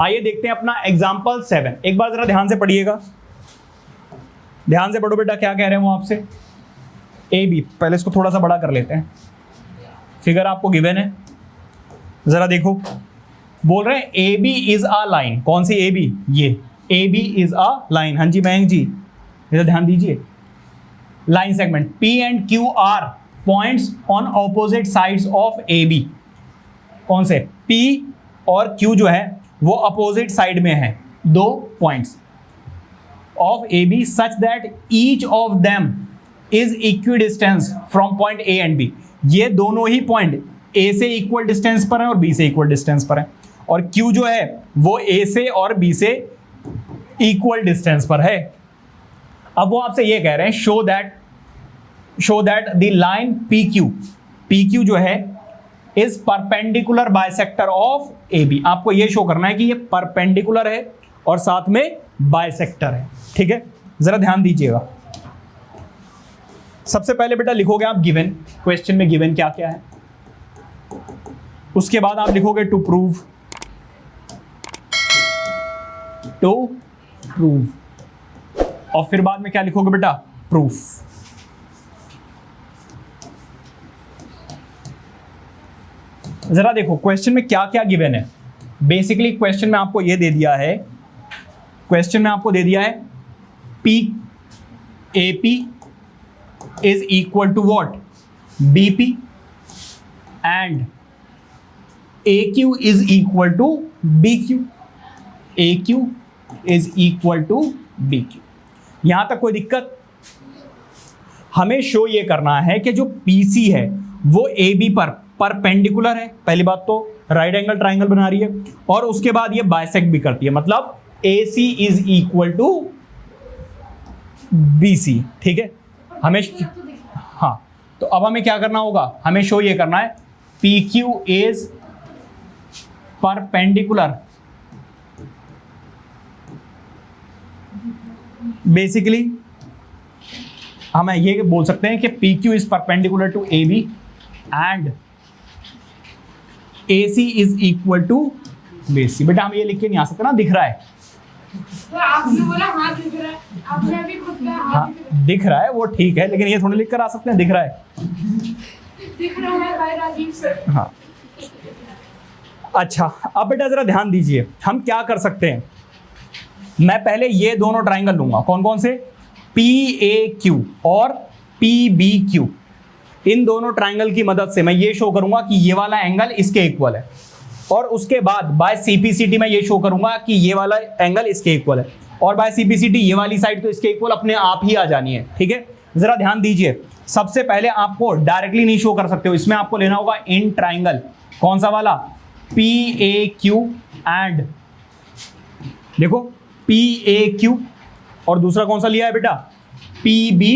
आइए देखते हैं अपना एग्जाम्पल 7। एक बार जरा ध्यान से पढ़िएगा, ध्यान से पढ़ो बेटा, क्या कह रहे हैं वो आपसे। ए बी, पहले इसको थोड़ा सा बड़ा कर लेते हैं, फिगर आपको गिवन है, जरा देखो। बोल रहे हैं A B is a line. कौन सी ए बी? ये A B is a line. हाँ जी मयंक जी, इधर ध्यान दीजिए। Line segment P and Q are points on opposite sides of A B. कौन से? पी और क्यू जो है वो अपोजिट साइड में है, दो points of A B such that each of them is equidistance from point A and B. ये दोनों ही पॉइंट ए से इक्वल डिस्टेंस पर है और बी से इक्वल डिस्टेंस पर है, और क्यू जो है वो ए से और बी से इक्वल डिस्टेंस पर है। अब वो आपसे ये कह रहे हैं show that the line P Q जो है is perpendicular bisector of A B. आपको ये शो करना है कि ये परपेंडिकुलर है और साथ में बाइसेक्टर है। ठीक है, जरा ध्यान दीजिएगा। सबसे पहले बेटा लिखोगे आप गिवन, क्वेश्चन में गिवन क्या क्या है, उसके बाद आप लिखोगे टू प्रूव, और फिर बाद में क्या लिखोगे बेटा? प्रूफ। जरा देखो क्वेश्चन में क्या क्या गिवन है। बेसिकली क्वेश्चन में आपको ये दे दिया है, P A P is equal to what? B P, and A Q is equal to B Q. A Q is equal to B Q. यहां तक कोई दिक्कत? हमें शो ये करना है कि जो पीसी है वो ए बी पर परपेंडिकुलर है। पहली बात तो राइट एंगल ट्राइंगल बना रही है, और उसके बाद ये बाइसेक्ट भी करती है, मतलब A C is equal to B C. ठीक है, हमें हाँ, तो अब हमें क्या करना होगा? हमें शो ये करना है P Q is perpendicular, basically हम ये बोल सकते हैं कि P Q is perpendicular to A B and A C is equal to B C. बेटा हम ये लिख के नहीं आ सकते ना, दिख रहा है। तो आपने बोला हाँ दिख रहा है, आपने अभी खुद कहा हाँ दिख रहा है, वो ठीक है, लेकिन ये थोड़ी लिख कर आ सकते हैं दिख रहा है। दिख रहा है भाई राजीव सर। हाँ अच्छा, अब बेटा जरा ध्यान दीजिए, हम क्या कर सकते हैं। मैं पहले ये दोनों ट्राइंगल लूंगा, कौन कौन से? पी ए क्यू और पी बी क्यू। इन दोनों ट्राइंगल की मदद से मैं ये शो करूंगा कि ये वाला एंगल इसके इक्वल है, और उसके बाद बाय सीपीसीटी मैं ये शो करूंगा कि ये वाला एंगल इसके इक्वल है, और बाय सीपीसीटी ये वाली साइड तो इसके इक्वल अपने आप ही आ जानी है। ठीक है, जरा ध्यान दीजिए। सबसे पहले आपको डायरेक्टली नहीं शो कर सकते हो, इसमें आपको लेना होगा इन ट्राइंगल। कौन सा वाला? पी ए क्यू एंड, देखो पी ए क्यू, और दूसरा कौन सा लिया है बेटा? P B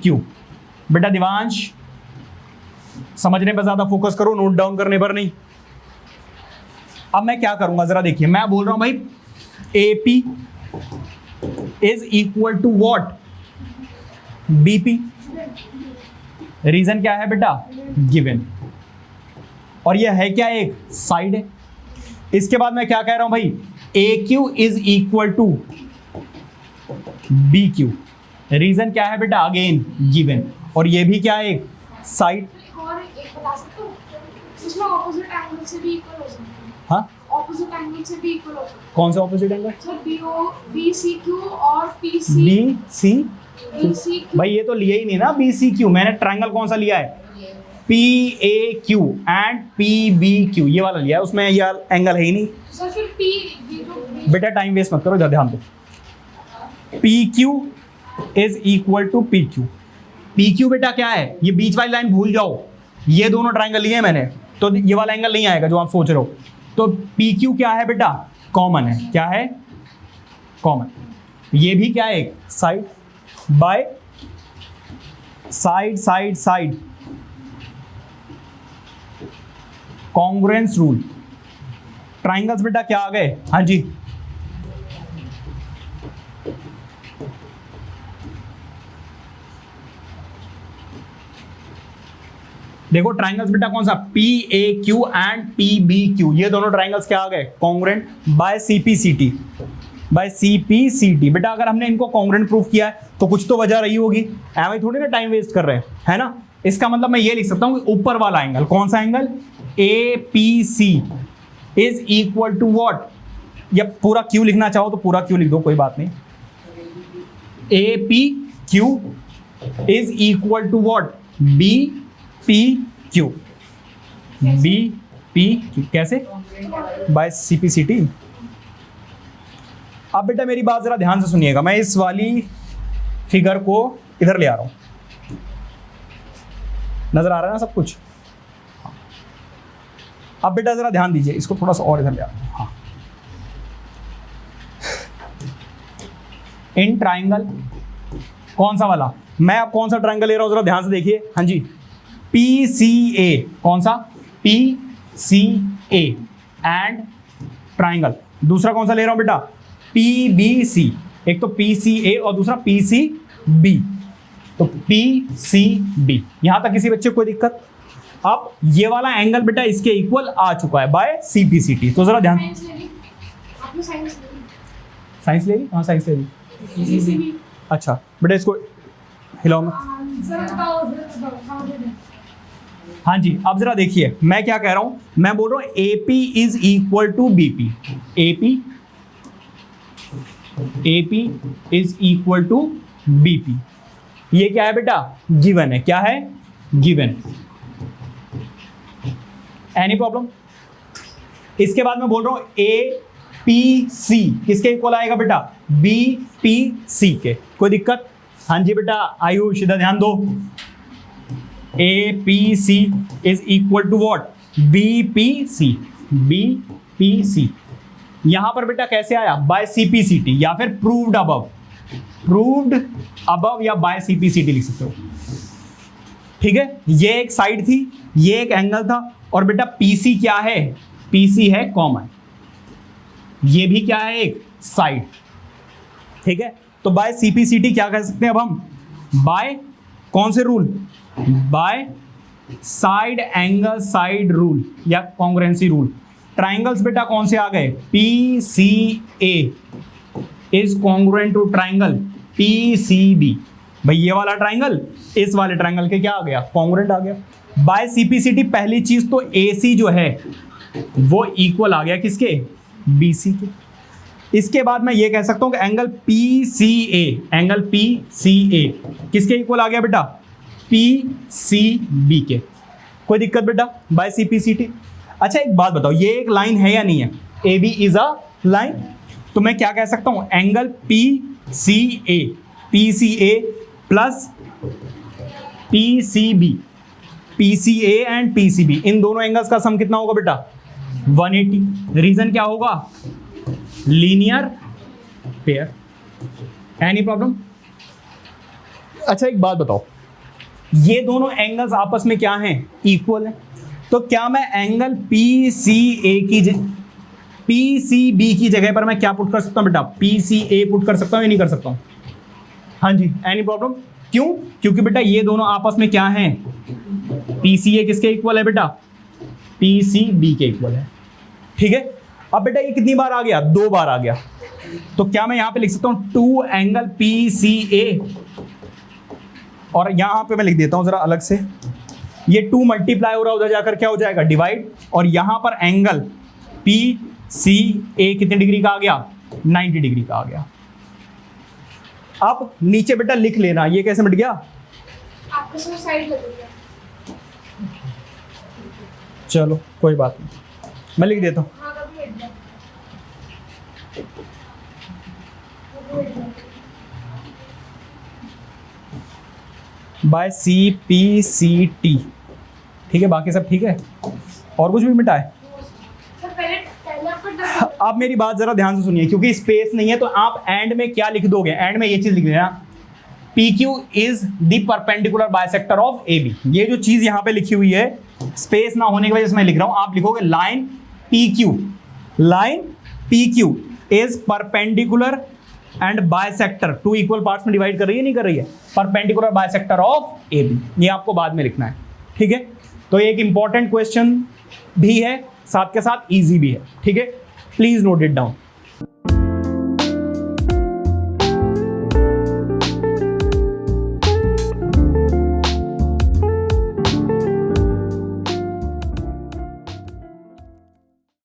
Q. बेटा दिवांश समझने पर ज्यादा फोकस करो, नोट डाउन करने पर नहीं। अब मैं क्या करूंगा जरा देखिए, मैं बोल रहा हूं भाई A P is equal to what? B P. Reason क्या है बेटा? गिवन, और यह है क्या? एक साइड है। इसके बाद मैं क्या कह रहा हूं भाई? A Q is equal to B Q. Reason क्या है बेटा? अगेन गिवन, और ये भी क्या है? एक साइड। और एक बता सकते हो, इसमें ऑपोजिट एंगल से भी इक्वल हो सकता है। हाँ, ऑपोजिट एंगल से भी इक्वल हो सकता है। कौन सा opposite angle? Sir B C Q और P C. B C B C Q. भाई ये तो लिया ही नहीं ना, बी सी क्यू। मैंने ट्राइंगल कौन सा लिया है? P A Q and P B Q, ये वाला लिया है, उसमें ये एंगल है ही नहीं। सर फिर पी जो बेटा टाइम वेस्ट मत करो, इधर ध्यान दो। P Q is equal to P Q. P Q बेटा क्या है? ये बीच वाली लाइन भूल जाओ, ये दोनों ट्राइंगल लिए हैं मैंने, तो ये वाला एंगल नहीं आएगा जो आप सोच रहे हो। तो पी क्यू क्या है बेटा? कॉमन है। क्या है? कॉमन। ये भी क्या है? एक side by side, side side, congruence rule. Triangles बेटा क्या आ गए? हाँ जी, देखो ट्राइंगल्स बेटा कौन सा, P A Q and P B Q, ये दोनों ट्राइंगल्स क्या आ गए, congruent by CPCT, by CPCT. बेटा अगर हमने इनको कॉन्ग्रुएंट प्रूफ किया है तो कुछ तो वजह रही होगी, ऐਵੇਂ थोड़ी ना टाइम वेस्ट कर रहे हैं, है ना। इसका मतलब मैं ये लिख सकता हूं कि ऊपर वाला एंगल, कौन सा angle, A P C is equal to what, या पूरा क्यू लिखना चाहो तो पूरा क्यू लिख दो, कोई बात नहीं। A P Q is equal to what, B P Q, B P Q, कैसे, बाय सीपीसीटी। अब बेटा मेरी बात जरा ध्यान से सुनिएगा, मैं इस वाली फिगर को इधर ले आ रहा हूं, नजर आ रहा है ना सब कुछ। अब बेटा जरा ध्यान दीजिए, इसको थोड़ा सा और इधर ले आ रहा हूं। हाँ, इन ट्राइंगल, कौन सा वाला, मैं अब कौन सा ट्राइंगल ले रहा हूं जरा ध्यान से देखिए। हाँ जी, पी सी ए, कौन सा, P C A and triangle, दूसरा कौन सा ले रहा हूं बेटा, पी बी सी। एक तो पी सी ए और दूसरा पी सी बी, तो पी सी बी। यहां तक किसी बच्चे को कोई दिक्कत। अब ये वाला एंगल बेटा इसके इक्वल आ चुका है बाय सीपीसीटी, तो जरा ध्यान, साइंस ले ली आपने, साइंस ले ली, साइंस ले ली, हाँ साइंस ले ली। सीसीबी। अच्छा बेटा इसको हिलाओ मत। जरा बताओ हाउ डिड इट। हाँ जी, अब जरा देखिए मैं क्या कह रहा हूं, मैं बोल रहा हूं AP is equal to BP, AP is equal to BP. ये क्या है बेटा, गिवन है, क्या है, गिवन। Any problem. इसके बाद मैं बोल रहा हूं APC किसके इक्वल आएगा बेटा, BPC के, कोई दिक्कत। हाँ जी बेटा आयुष इधर ध्यान दो, APC is equal to what, BPC, BPC। यहां पर बेटा कैसे आया, बाय सीपीसीटी या फिर प्रूव्ड अबव, प्रूव्ड अबव या बाय सीपीसीटी लिख सकते हो, ठीक है। ये एक साइड थी, ये एक एंगल था, और बेटा PC क्या है, PC है कॉमन, ये भी क्या है, एक साइड, ठीक है। तो बाय सीपीसीटी क्या कह सकते हैं अब हम, बाय कौन से rule, by side angle side rule या कॉन्ग्रुएंसी रूल। ट्राइंगल्स बेटा कौन से आ गए, PCA is congruent to triangle PCB। भाई ये वाला ट्राइंगल इस वाले ट्राइंगल के क्या आ गया, कॉन्ग्रुएंट आ गया। बाय सीपीसीटी पहली चीज तो AC जो है वो इक्वल आ गया किसके, BC के। इसके बाद मैं ये कह सकता हूं कि एंगल PCA, एंगल PCA किसके इक्वल आ गया बेटा, PCB के, कोई दिक्कत बेटा, बाय सीपीसीटी। अच्छा एक बात बताओ, ये एक लाइन है या नहीं है, AB इज अ लाइन, तो मैं क्या कह सकता हूं, angle PCA plus PCB, PCA and PCB, इन दोनों एंगल्स का सम कितना होगा बेटा, 180। रीजन क्या होगा, लीनियर पेयर। Any problem. अच्छा एक बात बताओ, ये दोनों एंगल्स आपस में क्या हैं, इक्वल हैं, तो क्या मैं एंगल PCB की जगह पर मैं क्या पुट कर सकता हूं बेटा, PCA पुट कर सकता हूं या नहीं कर सकता हूं। हाँ जी, एनी प्रॉब्लम। क्यों, क्योंकि बेटा ये दोनों आपस में क्या हैं, PCA किसके इक्वल है बेटा, PCB के इक्वल है, ठीक है। अब बेटा ये कितनी बार आ गया, 2 बार आ गया, तो क्या मैं यहां पे लिख सकता हूं 2 एंगल PCA, और यहां पे मैं लिख देता हूं जरा अलग से, ये 2 मल्टीप्लाई हो रहा है, उधर जाकर क्या हो जाएगा, डिवाइड, और यहां पर एंगल PCA कितने डिग्री का आ गया, 90 डिग्री का आ गया। अब नीचे बेटा लिख लेना, ये कैसे मिट गया, आपके साथ साइड लग गया। चलो कोई बात नहीं, मैं लिख देता हूं, हाँ कभी मिट गया। बाय CPCT, ठीक है, बाकी सब ठीक है, और कुछ भी मिटा है। सर पहले आपका अब मेरी बात जरा ध्यान से सुनिए, क्योंकि स्पेस नहीं है तो आप एंड में क्या लिख दोगे, एंड में ये चीज लिख देना, PQ is the perpendicular bisector of AB। ये जो चीज यहां पे लिखी हुई है, स्पेस ना होने की वजह से मैं लिख रहा हूं, आप लिखोगे line PQ is perpendicular and bisector, 2 equal parts में डिवाइड कर रही है, नहीं कर रही है, परपेंडिकुलर बाइसेक्टर ऑफ AB। ये आपको बाद में लिखना है, ठीक है, तो ये एक इंपॉर्टेंट क्वेश्चन भी है, साथ के साथ इजी भी है, ठीक है, प्लीज नोट इट डाउन।